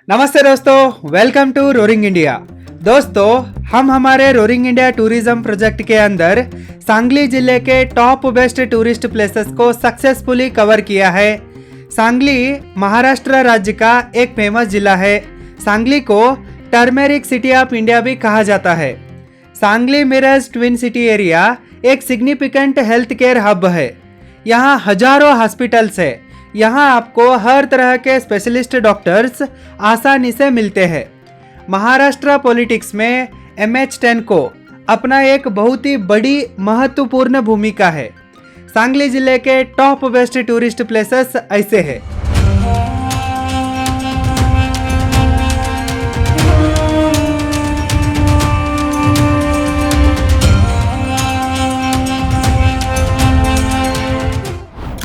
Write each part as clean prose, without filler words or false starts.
नमस्ते दोस्तों, welcome to roaring India. दोस्तों, हम हमारे रोरिंग इंडिया टूरिज्म प्रोजेक्ट के अंदर सांगली जिले के टॉप बेस्ट टूरिस्ट प्लेसेस को सक्सेसफुली कवर किया है। सांगली महाराष्ट्र राज्य का एक फेमस जिला है। सांगली को टर्मेरिक सिटी ऑफ इंडिया भी कहा जाता है। Sangli Miraj twin city area एक सिग्निफिकेंट हेल्थ केयर हब है। यहाँ हजारों हॉस्पिटल्स है। यहाँ आपको हर तरह के स्पेशलिस्ट डॉक्टर्स आसानी से मिलते हैं। महाराष्ट्र पॉलिटिक्स में MH10 को अपना एक बहुत ही बड़ी महत्वपूर्ण भूमिका है। सांगली जिले के टॉप बेस्ट टूरिस्ट प्लेसेस ऐसे हैं।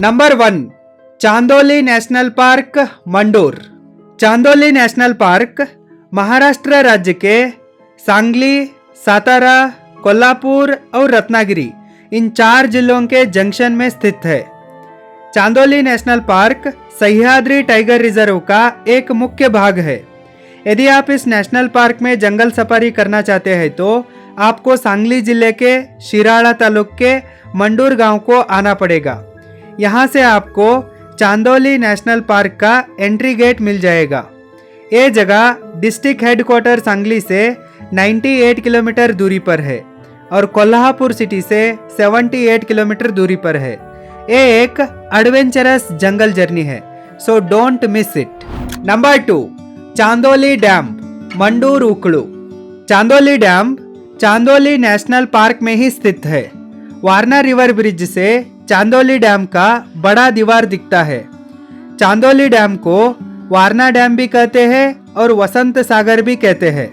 Number 1, Chandoli national park Mandur. Chandoli national park Maharashtra राज्य के सांगली, सातारा, कोल्हापुर और रत्नागिरी इन 4 जिलों के जंक्शन में स्थित है। Chandoli national park Sahyadri tiger reserve का एक मुख्य भाग है। यदि आप इस नेशनल पार्क में जंगल सफारी करना चाहते हैं तो आपको सांगली जिले के शिराळा तालुक के मंडूर गांव को आना पड़ेगा। यहाँ से आपको चांदोली नेशनल पार्क का एंट्री गेट मिल जाएगा। ये जगह डिस्ट्रिक्ट हेडक्वार्टर सांगली से 98 किलोमीटर दूरी पर है और कोल्हापुर सिटी से 78 किलोमीटर दूरी पर है। ये एक एडवेंचरस जंगल जर्नी है, so don't miss it. Number 2, Chandoli dam Mandur Ukadu. Chandoli dam Chandoli national park में ही स्थित है। वारना रिवर ब्रिज से चांदोली डैम का बड़ा दीवार दिखता है। चांदोली डैम को वारना डैम भी कहते हैं और वसंत सागर भी कहते हैं।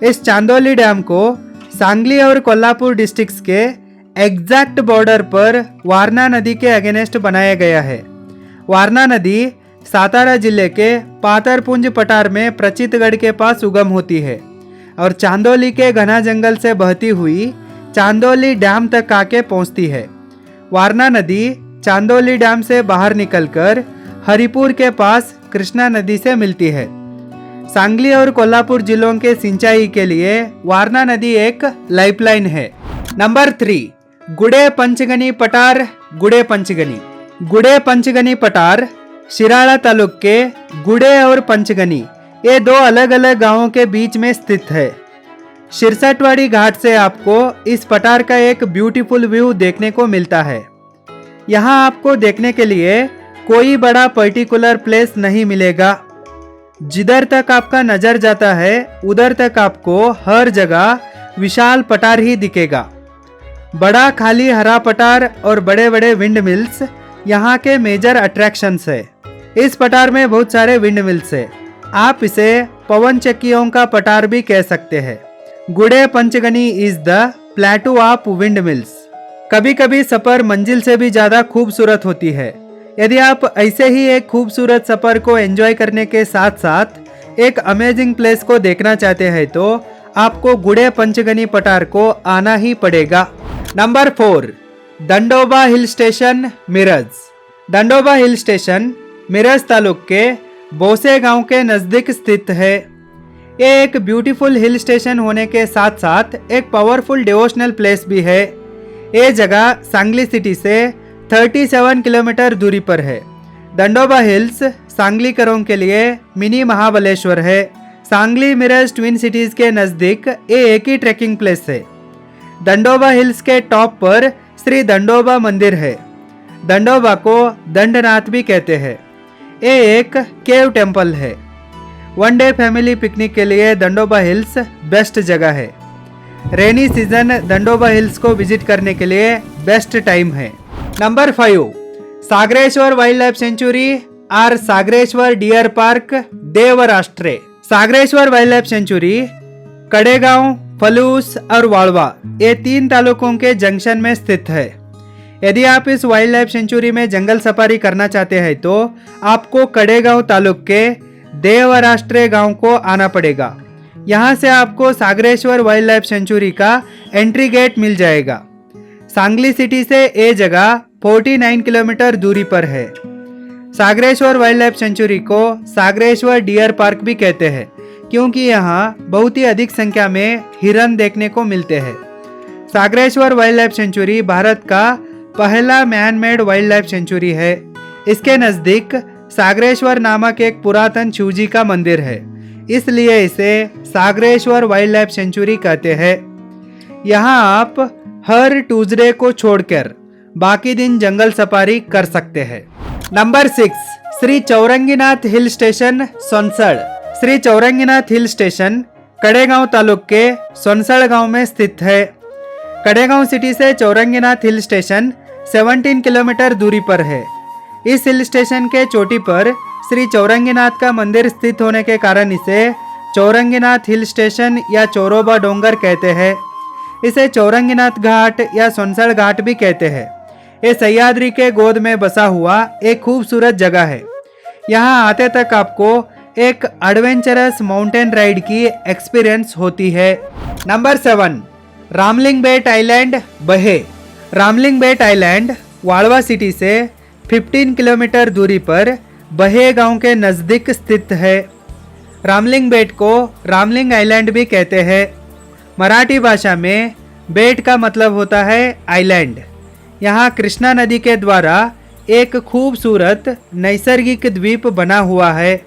इस चांदोली डैम को सांगली और कोल्हापुर डिस्ट्रिक्ट्स के एग्जैक्ट बॉर्डर पर वारना नदी के अगेंस्ट बनाया गया है। वारना नदी सातारा जिले के पातरपुंज पठार में प्रचितगढ़ के पास उगम होती है और चांदोली के घना जंगल से बहती हुई चांदोली डैम तक आके पहुंचती है। वारना नदी चांदोली डैम से बाहर निकलकर हरिपुर के पास कृष्णा नदी से मिलती है। सांगली और कोल्हापुर जिलों के सिंचाई के लिए वारना नदी एक लाइफलाइन है। नंबर 3, गुड़े पंचगनी पठार। गुड़े पंचगनी पठार शिराळा तालुक के गुड़े और पंचगनी ये 2 अलग अलग गांवों के बीच में स्थित है। शिरसटवाड़ी घाट से आपको इस पठार का एक ब्यूटीफुल व्यू देखने को मिलता है। यहाँ आपको देखने के लिए कोई बड़ा पर्टिकुलर प्लेस नहीं मिलेगा। जिधर तक आपका नजर जाता है उधर तक आपको हर जगह विशाल पठार ही दिखेगा। बड़ा खाली हरा पठार और बड़े बड़े विंड मिल्स यहाँ के मेजर अट्रैक्शंस है। इस पठार में बहुत सारे विंड मिल्स है। आप इसे पवन चक्कियों का पठार भी कह सकते हैं। गुड़े Panchgani is the प्लेटू of wind mills. कभी कभी सफर मंजिल से भी ज्यादा खूबसूरत होती है। यदि आप ऐसे ही एक खूबसूरत सफर को एंजॉय करने के साथ साथ एक अमेजिंग प्लेस को देखना चाहते हैं तो आपको गुड़े पंचगनी पठार को आना ही पड़ेगा। Number 4, Dandoba hill station Miraj. Dandoba hill station Miraj taluk के बोसे गांव के नजदीक स्थित है। ये एक ब्यूटीफुल हिल स्टेशन होने के साथ साथ एक पावरफुल डिवोशनल प्लेस भी है। ये जगह सांगली सिटी से 37 किलोमीटर दूरी पर है। दंडोबा हिल्स सांगलीकरों के लिए मिनी महाबलेश्वर है। सांगली मिरज ट्विन सिटीज के नज़दीक ये एक ही ट्रैकिंग प्लेस है। दंडोबा हिल्स के टॉप पर श्री दंडोबा मंदिर है। दंडोबा को दंडनाथ भी कहते हैं। ये एक केव टेम्पल है। 1 डे फैमिली पिकनिक के लिए दंडोबा हिल्स बेस्ट जगह है। रेनी सीजन दंडोबा हिल्स को विजिट करने के लिए बेस्ट टाइम है। Number 5, Sagareshwar wildlife sanctuary और Sagareshwar deer park Devrashtre. Sagareshwar wildlife sanctuary Kadegaon, Palus और वाळवा ये 3 तालुकों के जंक्शन में स्थित है। यदि आप इस वाइल्ड लाइफ सेंचुरी में जंगल सफारी करना चाहते हैं तो आपको कड़ेगांव तालुक के देवराष्ट्रे गांव को आना पड़ेगा। यहाँ से आपको सागरेश्वर वाइल्ड लाइफ सेंचुरी का एंट्री गेट मिल जाएगा। सांगली सिटी से ये जगह 49 किलोमीटर दूरी पर है। सागरेश्वर वाइल्ड लाइफ सेंचुरी को सागरेश्वर डियर पार्क भी कहते हैं क्योंकि यहाँ बहुत ही अधिक संख्या में हिरन देखने को मिलते हैं। Sagareshwar wildlife century Bharat का पहला man made wild life sanctuary है। इसके नज़दीक सागरेश्वर नामक एक पुरातन शिवजी का मंदिर है, इसलिए इसे सागरेश्वर वाइल्ड लाइफ सेंचुरी कहते हैं। यहाँ आप हर ट्यूसडे को छोड़कर बाकी दिन जंगल सफारी कर सकते हैं। Number 6, Shri Chauranginath hill station Sonsad. Shri Chauranginath hill station Kadegaon taluk के सोनसड़ गांव में स्थित है। कड़ेगांव सिटी से चौरंगीनाथ हिल स्टेशन 17 किलोमीटर दूरी पर है। इस हिल स्टेशन के चोटी पर श्री चौरंगीनाथ का मंदिर स्थित होने के कारण इसे चौरंगीनाथ हिल स्टेशन या चौरोबा डोंगर कहते हैं। इसे चौरंगीनाथ घाट या सोनसड़ घाट भी कहते हैं। ये सह्याद्री के गोद में बसा हुआ एक खूबसूरत जगह है। यहाँ आते तक आपको एक एडवेंचरस माउंटेन राइड की एक्सपीरियंस होती है। नंबर 7, रामलिंग बेट आइलैंड बहे। रामलिंग बेट आइलैंड वालवा सिटी से 15 किलोमीटर दूरी पर बहे गांव के नज़दीक स्थित है। रामलिंग बेट को रामलिंग आइलैंड भी कहते हैं। मराठी भाषा में बेट का मतलब होता है आइलैंड। यहाँ कृष्णा नदी के द्वारा एक खूबसूरत नैसर्गिक द्वीप बना हुआ है।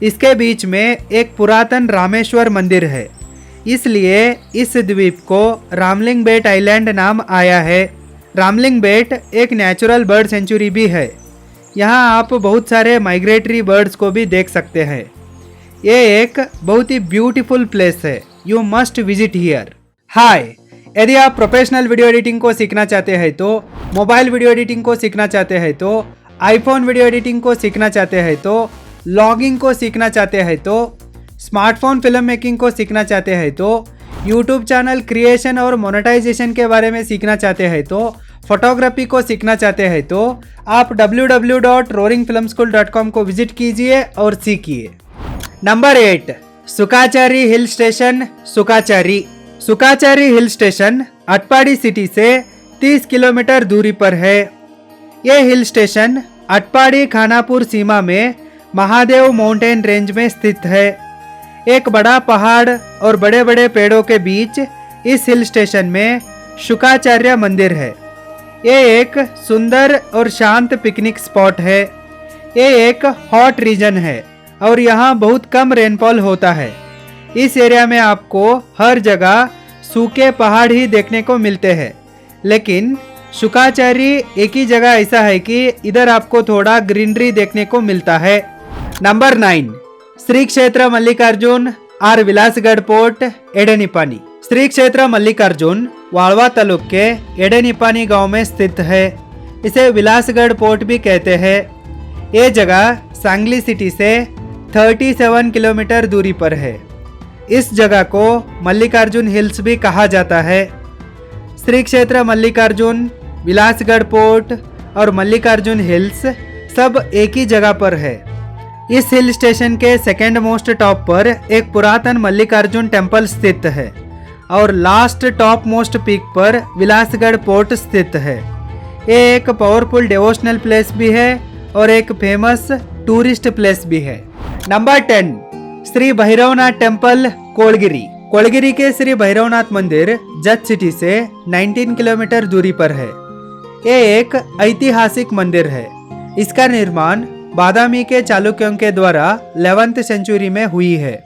इसके बीच में एक पुरातन रामेश्वर मंदिर है, इसलिए इस द्वीप को रामलिंग बेट आइलैंड नाम आया है। रामलिंग बेट एक नेचुरल बर्ड सेंचुरी भी है। यहाँ आप बहुत सारे माइग्रेटरी बर्ड्स को भी देख सकते हैं। ये एक बहुत ही ब्यूटीफुल प्लेस है। You must visit here. Hi, यदि आप प्रोफेशनल वीडियो एडिटिंग को सीखना चाहते हैं तो, मोबाइल वीडियो एडिटिंग को सीखना चाहते हैं तो, आईफोन वीडियो एडिटिंग को सीखना चाहते हैं तो, लॉगिंग को सीखना चाहते हैं तो, स्मार्टफोन फिल्म मेकिंग को सीखना चाहते हैं तो, यूट्यूब चैनल क्रिएशन और मोनेटाइजेशन के बारे में सीखना चाहते हैं तो, फोटोग्राफी को सीखना चाहते हैं तो आप www.roaringfilmschool.com को विजिट कीजिए और सीखिए। Number 8, Sukachari hill station Sukachari. Sukachari hill station Atpadi city से 30 किलोमीटर दूरी पर है। यह हिल स्टेशन अटपाड़ी खानापुर सीमा में महादेव माउंटेन रेंज में स्थित है। एक बड़ा पहाड़ और बड़े बड़े पेड़ों के बीच इस हिल स्टेशन में शुकाचार्य मंदिर है। ये एक सुंदर और शांत पिकनिक स्पॉट है। ये एक हॉट रीजन है और यहाँ बहुत कम रेनफॉल होता है। इस एरिया में आपको हर जगह सूखे पहाड़ ही देखने को मिलते हैं, लेकिन शुकाचारी एक ही जगह ऐसा है कि इधर आपको थोड़ा ग्रीनरी देखने को मिलता है। नंबर 9, श्री क्षेत्र मल्लिकार्जुन आर विलासगढ़ पोर्ट एडेनिपानी। श्री क्षेत्र मल्लिकार्जुन वालवा तालुक के एडेनिपानी गांव में स्थित है। इसे विलासगढ़ पोर्ट भी कहते हैं। ये जगह सांगली सिटी से 37 किलोमीटर दूरी पर है। इस जगह को मल्लिकार्जुन हिल्स भी कहा जाता है। श्री क्षेत्र मल्लिकार्जुन, विलासगढ़ पोर्ट और मल्लिकार्जुन हिल्स सब एक ही जगह पर है। इस हिल स्टेशन के सेकेंड मोस्ट टॉप पर एक पुरातन मल्लिकार्जुन टेम्पल स्थित है और लास्ट टॉप मोस्ट पीक पर विलासगढ़ पोर्ट स्थित है। ये एक पावरफुल डिवोशनल प्लेस भी है और एक फेमस टूरिस्ट प्लेस भी है। Number 10, Shri Bhairavnath temple Kolgiri. कोलगिरी के श्री भैरवनाथ मंदिर जत सिटी से 19 किलोमीटर दूरी पर है। ये एक ऐतिहासिक मंदिर है। इसका निर्माण बादामी के चालुक्यों के द्वारा 11वीं सेंचुरी में हुई है।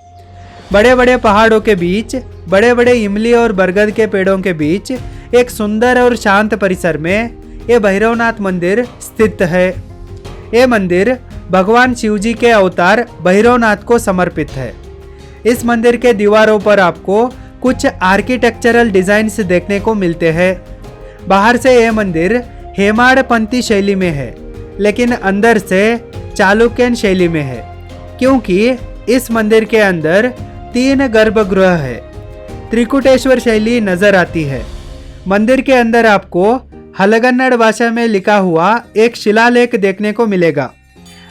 बड़े बड़े पहाड़ों के बीच, बड़े बड़े इमली और बरगद के पेड़ों के बीच एक सुंदर और शांत परिसर में ये भैरवनाथ मंदिर स्थित है। ये मंदिर भगवान शिवजी के अवतार भैरवनाथ को समर्पित है। इस मंदिर के दीवारों पर आपको कुछ आर्किटेक्चरल डिजाइन्स देखने को मिलते हैं। बाहर से यह मंदिर हेमाड़पंथी शैली में है, लेकिन अंदर से चालुक्यन शैली में है, क्योंकि इस मंदिर के अंदर 3 गर्भगृह है। त्रिकुटेश्वर शैली नजर आती है। मंदिर के अंदर आपको हलगन्नड़ भाषा में लिखा हुआ एक शिलालेख देखने को मिलेगा।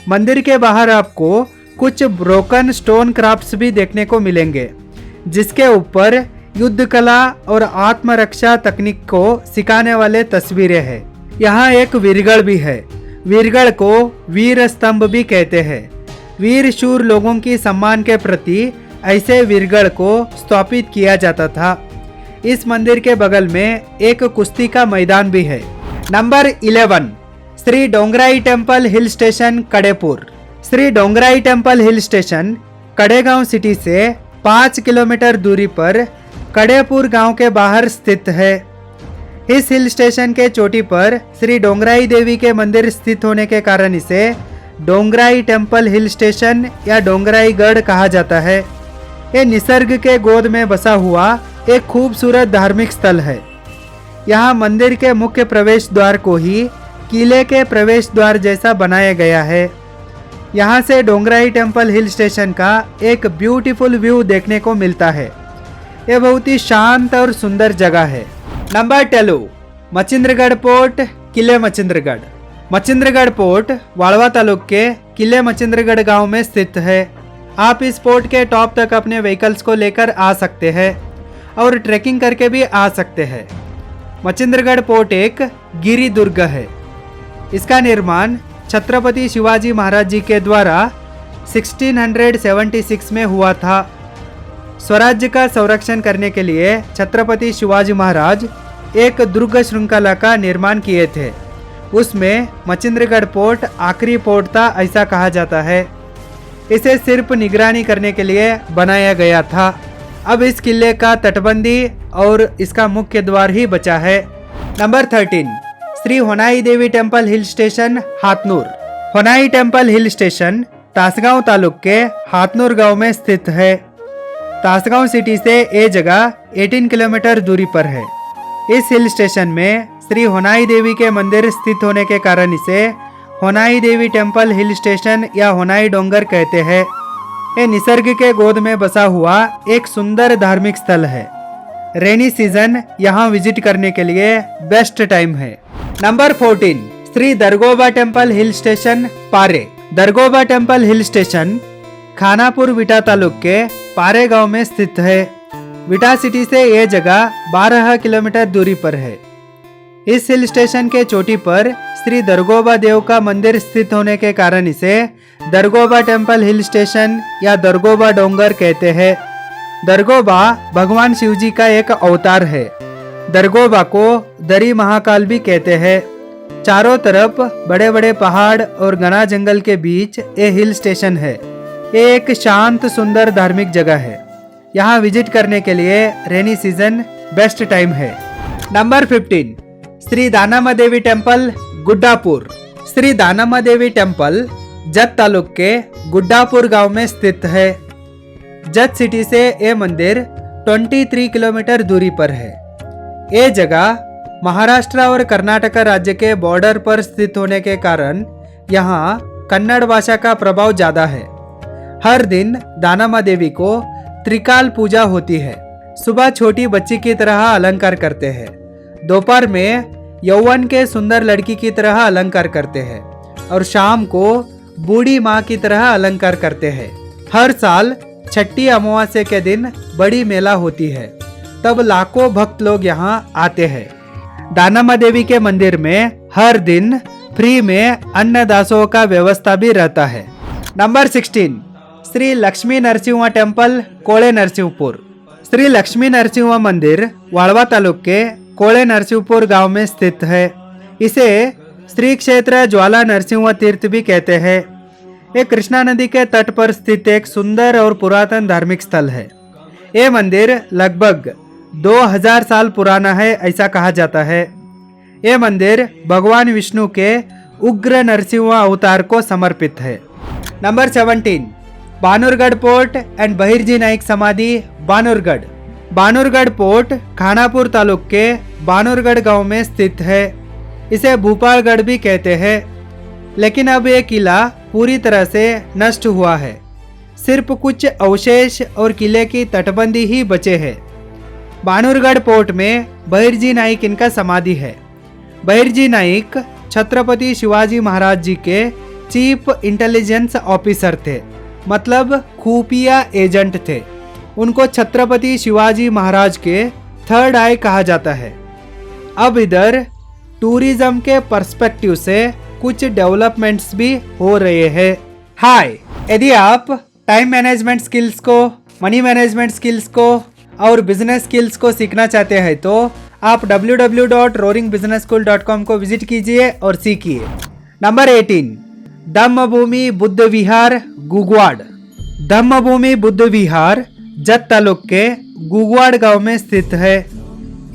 मंदिर के बाहर आपको कुछ ब्रोकन स्टोन क्राफ्ट्स भी देखने को मिलेंगे, जिसके ऊपर युद्ध कला और आत्मरक्षा तकनीक को सिखाने वाले तस्वीरें हैं। यहाँ एक वीरगढ़ भी है। वीरगढ़ को वीर स्तंभ भी कहते हैं। वीर शूर लोगों की सम्मान के प्रति ऐसे वीरगढ़ को स्थापित किया जाता था। इस मंदिर के बगल में एक कुश्ती का मैदान भी है। Number 11 Shri Dongarai temple hill station Kadepur. Shri Dongarai temple hill station Kadegaon city से 5 किलोमीटर दूरी पर कड़ेपुर गांव के बाहर स्थित है। इस हिल स्टेशन के चोटी पर श्री डोंगराई देवी के मंदिर स्थित होने के कारण इसे डोंगराई टेम्पल हिल स्टेशन या डोंगराई गढ़ कहा जाता है। ये निसर्ग के गोद में बसा हुआ एक खूबसूरत धार्मिक स्थल है। यहाँ मंदिर के मुख्य प्रवेश द्वार को ही किले के प्रवेश द्वार जैसा बनाया गया है। यहाँ से डोंगराई टेम्पल हिल स्टेशन का एक ब्यूटीफुल व्यू देखने को मिलता है। ये बहुत ही शांत और सुंदर जगह है। नंबर 12 मचिंद्रगढ़ पोर्ट किले मचिंद्रगढ़। मचिंद्रगढ़ पोर्ट वाड़वा तालुक के किले मचिंद्रगढ़ गांव में स्थित है। आप इस पोर्ट के टॉप तक अपने व्हीकल्स को लेकर आ सकते हैं और ट्रैकिंग करके भी आ सकते हैं। मचिंद्रगढ़ पोर्ट एक गिरी दुर्ग है। इसका निर्माण छत्रपति शिवाजी महाराज जी के द्वारा 1676 में हुआ था। स्वराज्य का संरक्षण करने के लिए छत्रपति शिवाजी महाराज एक दुर्ग श्रृंखला का निर्माण किए थे। उसमें मचिंद्रगढ़ पोर्ट आखिरी पोर्ट था ऐसा कहा जाता है। इसे सिर्फ निगरानी करने के लिए बनाया गया था। अब इस किले का तटबंदी और इसका मुख्य द्वार ही बचा है। Number 13 Shri Honai Devi temple hill station Hatnur. Honai temple hill station Tasgaon taluk के हाथनूर गांव में स्थित है। तासगांव सिटी से ये जगह 18 किलोमीटर दूरी पर है। इस हिल स्टेशन में श्री होनाई देवी के मंदिर स्थित होने के कारण इसे होनाई देवी टेम्पल हिल स्टेशन या होनाई डोंगर कहते हैं। ये निसर्ग के गोद में बसा हुआ एक सुंदर धार्मिक स्थल है। रेनी सीजन यहाँ विजिट करने के लिए बेस्ट टाइम है। Number 14 Shri Dargoba temple hill station Pare. Dargoba temple hill station Khanapur Vita taluk के पारे गांव में स्थित है। विटा सिटी से यह जगह 12 किलोमीटर दूरी पर है। इस हिल स्टेशन के चोटी पर श्री दरगोबा देव का मंदिर स्थित होने के कारण इसे दरगोबा टेम्पल हिल स्टेशन या दरगोबा डोंगर कहते हैं। दरगोबा भगवान शिवजी का एक अवतार है। दरगोबा को दरी महाकाल भी कहते हैं। चारों तरफ बड़े बड़े पहाड़ और घना जंगल के बीच ये हिल स्टेशन है। ये एक शांत सुंदर धार्मिक जगह है। यहाँ विजिट करने के लिए रेनी सीजन बेस्ट टाइम है। नंबर 15 श्री दानामा देवी टेम्पल गुड्डापुर। श्री दानामा देवी टेम्पल जत तालुक के गुड्डापुर गांव में स्थित है। जत सिटी से ये मंदिर 23 किलोमीटर दूरी पर है। ये जगह महाराष्ट्र और कर्नाटक राज्य के बॉर्डर पर स्थित होने के कारण यहाँ कन्नड़ भाषा का प्रभाव ज्यादा है। हर दिन दानामा देवी को त्रिकाल पूजा होती है। सुबह छोटी बच्ची की तरह अलंकार करते हैं। दोपहर में यौवन के सुंदर लड़की की तरह अलंकार करते हैं और शाम को बूढ़ी माँ की तरह अलंकार करते हैं। हर साल छठी अमावस्या के दिन बड़ी मेला होती है। तब लाखों भक्त लोग यहाँ आते हैं। दानामा देवी के मंदिर में हर दिन फ्री में अन्नदासों का व्यवस्था भी रहता है। नंबर 16 श्री लक्ष्मी नरसिंह टेम्पल कोले नरसिंहपुर। श्री लक्ष्मी नरसिंह मंदिर वाड़वा तालुक के कोले नरसिंहपुर गांव में स्थित है। इसे श्री क्षेत्र ज्वाला नरसिंह तीर्थ भी कहते हैं। ये कृष्णा नदी के तट पर स्थित एक सुंदर और पुरातन धार्मिक स्थल है। ये मंदिर लगभग 2000 साल पुराना है ऐसा कहा जाता है। ये मंदिर भगवान विष्णु के उग्र नरसिंह अवतार को समर्पित है। Number 17 Banurgad port and Bahirji Naik समाधि बानुरगढ़। बानुरगढ़ पोर्ट खानापुर तालुक के बानुरगढ़ गांव में स्थित है। इसे भूपालगढ़ भी कहते हैं। लेकिन अब यह किला पूरी तरह से नष्ट हुआ है। सिर्फ कुछ अवशेष और किले की तटबंदी ही बचे हैं। बानुरगढ़ पोर्ट में बहिर्जी नाइक इनका समाधि है। बहिर्जी नाइक छत्रपति शिवाजी महाराज जी के चीफ इंटेलिजेंस ऑफिसर थे, मतलब खुफिया एजेंट थे। उनको छत्रपति शिवाजी महाराज के थर्ड आई कहा जाता है। अब इधर टूरिज्म के पर्सपेक्टिव से कुछ डेवलपमेंट्स भी हो रहे हैं। हाय, यदि आप टाइम मैनेजमेंट स्किल्स को, मनी मैनेजमेंट स्किल्स को और बिजनेस स्किल्स को सीखना चाहते हैं तो आप www.roaringbusinessschool.com को विजिट कीजिए और सीखिए। नंबर 18, धम्मभूमि बुद्ध विहार गुगवाड़। धम्मभूमि बुद्ध विहार जत तालुक के गुगवाड़ गांव में स्थित है।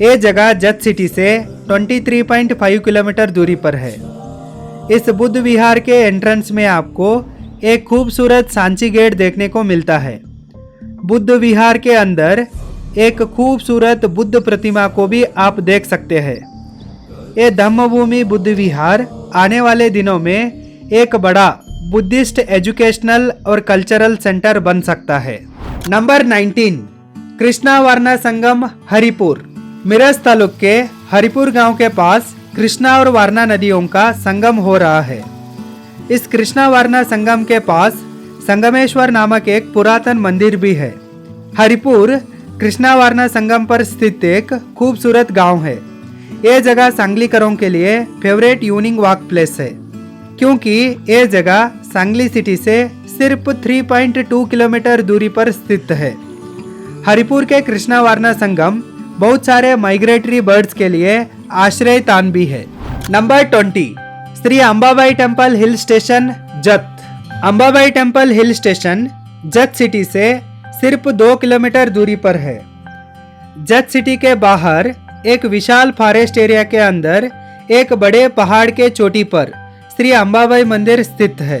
ये जगह जत सिटी से 23.5 किलोमीटर दूरी पर है। इस बुद्ध विहार के एंट्रेंस में आपको एक खूबसूरत सांची गेट देखने को मिलता है। बुद्ध विहार के अंदर एक खूबसूरत बुद्ध प्रतिमा को भी आप देख सकते हैं। ये धम्मभूमि बुद्ध विहार आने वाले दिनों में एक बड़ा बुद्धिस्ट एजुकेशनल और कल्चरल सेंटर बन सकता है। नंबर 19, कृष्णा वारणा संगम हरिपुर। मिरज तालुक के हरिपुर गांव के पास कृष्णा और वारणा नदियों का संगम हो रहा है। इस कृष्णा वारणा संगम के पास संगमेश्वर नामक एक पुरातन मंदिर भी है। हरिपुर कृष्णा वारणा संगम पर स्थित एक खूबसूरत गांव है। ये जगह सांगलीकरों के लिए फेवरेट इवनिंग वॉक प्लेस है, क्योंकि ये जगह सांगली सिटी से सिर्फ 3.2 किलोमीटर दूरी पर स्थित है। हरिपुर के कृष्णा वारणा संगम बहुत सारे माइग्रेटरी बर्ड्स के लिए आश्रय स्थान भी है। Number 20, Shri Ambabai temple hill station जत। अंबाबाई टेम्पल हिल स्टेशन जत सिटी से सिर्फ 2 किलोमीटर दूरी पर है। जत सिटी के बाहर एक विशाल फॉरेस्ट एरिया के अंदर एक बड़े पहाड़ के चोटी पर श्री अंबाबाई मंदिर स्थित है।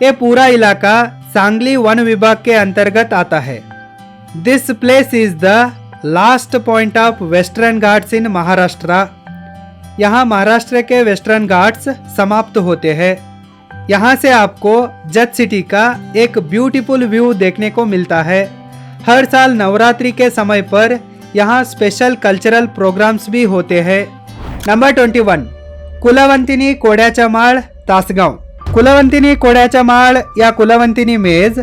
ये पूरा इलाका सांगली वन विभाग के अंतर्गत आता है। This place is the last point of Western Ghats in Maharashtra. यहाँ महाराष्ट्र के वेस्टर्न घाट्स समाप्त होते हैं। यहाँ से आपको जत सिटी का एक ब्यूटीफुल व्यू देखने को मिलता है। हर साल नवरात्रि के समय पर यहाँ स्पेशल कल्चरल प्रोग्राम्स भी होते हैं। नंबर 21, कुलवंतिनी कोड्याचा माळ तासगांव। कुलवंतिनी कोड्याचा माळ या कुलवंतिनी मेज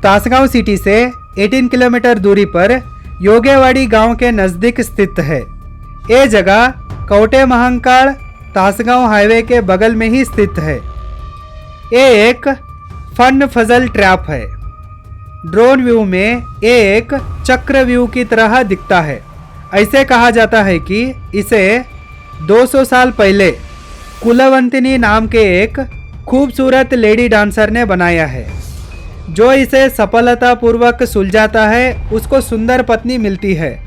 तासगांव सिटी से 18 किलोमीटर दूरी पर योगेवाड़ी गांव के नज़दीक स्थित है। ये जगह कवटे महाकाल तासगांव हाईवे के बगल में ही स्थित है। ये एक फन फजल ट्रैप है। ड्रोन व्यू में ये एक चक्र व्यू की तरह दिखता है। ऐसे कहा जाता है कि इसे 200 साल पहले कुलवंतिनी नाम के एक खूबसूरत लेडी डांसर ने बनाया है। जो इसे सफलतापूर्वक सुलझाता है उसको सुंदर पत्नी मिलती है,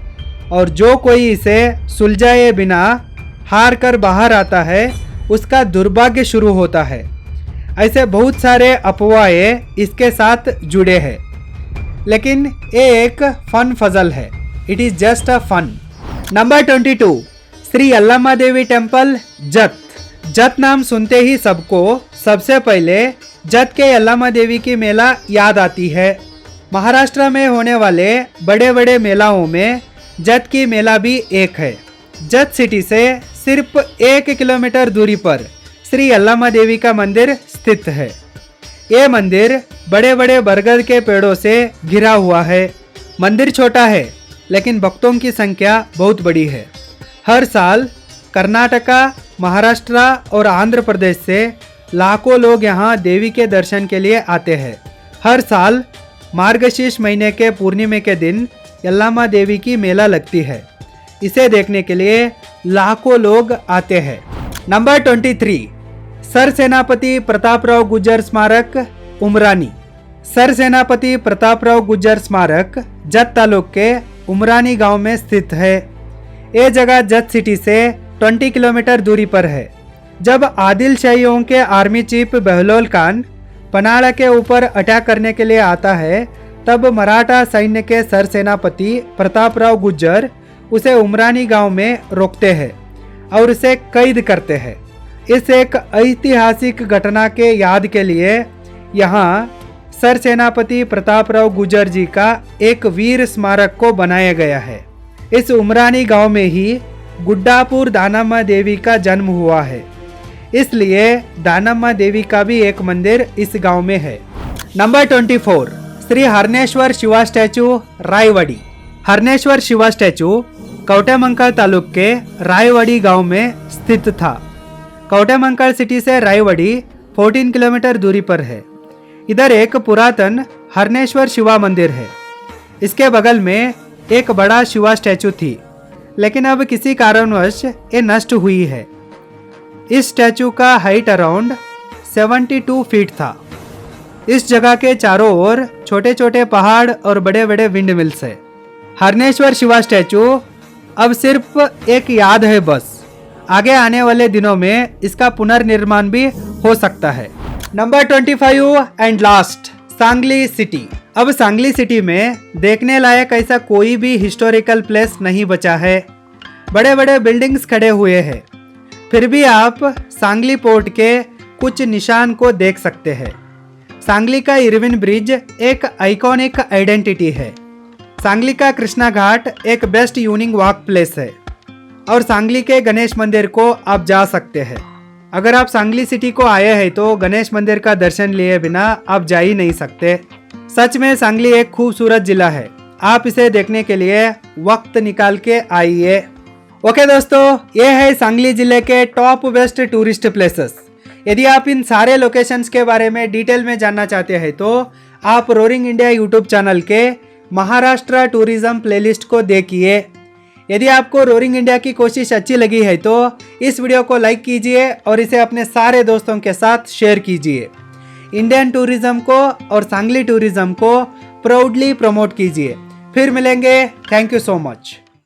और जो कोई इसे सुलझाए बिना हार कर बाहर आता है उसका दुर्भाग्य शुरू होता है। ऐसे बहुत सारे अफवाहें इसके साथ जुड़े हैं, लेकिन ये एक फन फजल है। It is just a fun. Number 22, Shri Yellamma Devi temple Jath. Jath नाम सुनते ही सबको सबसे पहले जत के यल्लम्मा देवी की मेला याद आती है। महाराष्ट्र में होने वाले बड़े बड़े मेलाओं में जत की मेला भी एक है। जत सिटी से सिर्फ 1 किलोमीटर दूरी पर श्री यल्लम्मा देवी का मंदिर स्थित है। ये मंदिर बड़े बड़े बरगद के पेड़ों से घिरा हुआ है। मंदिर छोटा है, लेकिन भक्तों की संख्या बहुत बड़ी है। हर साल कर्नाटका, महाराष्ट्र और आंध्र प्रदेश से लाखों लोग यहाँ देवी के दर्शन के लिए आते हैं। हर साल मार्गशीर्ष महीने के पूर्णिमा के दिन यल्लम्मा देवी की मेला लगती है। इसे देखने के लिए लाखों लोग आते हैं। नंबर 23, सर सेनापति प्रतापराव गुर्जर स्मारक उमरानी। सर सेनापति प्रतापराव गुर्जर स्मारक जत तालुक के उमरानी गांव में स्थित है। ये जगह जत सिटी से 20 किलोमीटर दूरी पर है। जब आदिल शाहियों के आर्मी चीफ बहलोल खान पनाड़ा के ऊपर अटैक करने के लिए आता है, तब मराठा सैन्य के सर सेनापति प्रतापराव गुर्जर उसे उमरानी गांव में रोकते हैं और उसे कैद करते हैं। इस एक ऐतिहासिक घटना के याद के लिए यहाँ सर सेनापति प्रतापराव गुर्जर जी का एक वीर स्मारक को बनाया गया है। इस उमरानी गांव में ही गुड्डापुर दानम्मा देवी का जन्म हुआ है, इसलिए दानम्मा देवी का भी एक मंदिर इस गांव में है। Number 24, Shri Harneshwar Shiva statue Raiwadi. Harneshwar Shiva statue Kavathemahankal taluk के रायवाड़ी गांव में स्थित था। कौटेमंकाल सिटी से रायवड़ी 14 किलोमीटर दूरी पर है। इधर एक पुरातन हरनेश्वर शिवा मंदिर है। इसके बगल में एक बड़ा शिवा स्टैचू थी, लेकिन अब किसी कारणवश ये नष्ट हुई है। इस स्टैचू का हाइट अराउंड 72 फीट था। इस जगह के चारों ओर छोटे छोटे पहाड़ और बड़े बड़े विंड मिल्स है। हरनेश्वर शिवा स्टैचू अब सिर्फ एक याद है बस। आगे आने वाले दिनों में इसका पुनर्निर्माण भी हो सकता है। Number 25 and last, Sangli city. अब सांगली सिटी में देखने लायक ऐसा कोई भी हिस्टोरिकल प्लेस नहीं बचा है। बड़े बड़े बिल्डिंग्स खड़े हुए हैं, फिर भी आप सांगली पोर्ट के कुछ निशान को देख सकते हैं। सांगली का इरविन ब्रिज एक आइकॉनिक आइडेंटिटी है। सांगली का कृष्णा घाट एक बेस्ट इवनिंग वॉक प्लेस है और सांगली के गणेश मंदिर को आप जा सकते हैं। अगर आप सांगली सिटी को आए हैं तो गणेश मंदिर का दर्शन लिए बिना आप जा ही नहीं सकते। सच में सांगली एक खूबसूरत जिला है। आप इसे देखने के लिए वक्त निकाल के आइए। ओके दोस्तों, ये है सांगली जिले के टॉप बेस्ट टूरिस्ट प्लेसेस। यदि आप इन सारे लोकेशंस के बारे में डिटेल में जानना चाहते हैं तो आप रोरिंग इंडिया यूट्यूब चैनल के महाराष्ट्र टूरिज्म प्लेलिस्ट को देखिए। यदि आपको रोरिंग इंडिया की कोशिश अच्छी लगी है तो इस वीडियो को लाइक कीजिए और इसे अपने सारे दोस्तों के साथ शेयर कीजिए। इंडियन टूरिज्म को और सांगली टूरिज्म को प्राउडली प्रमोट कीजिए। फिर मिलेंगे। Thank you so much.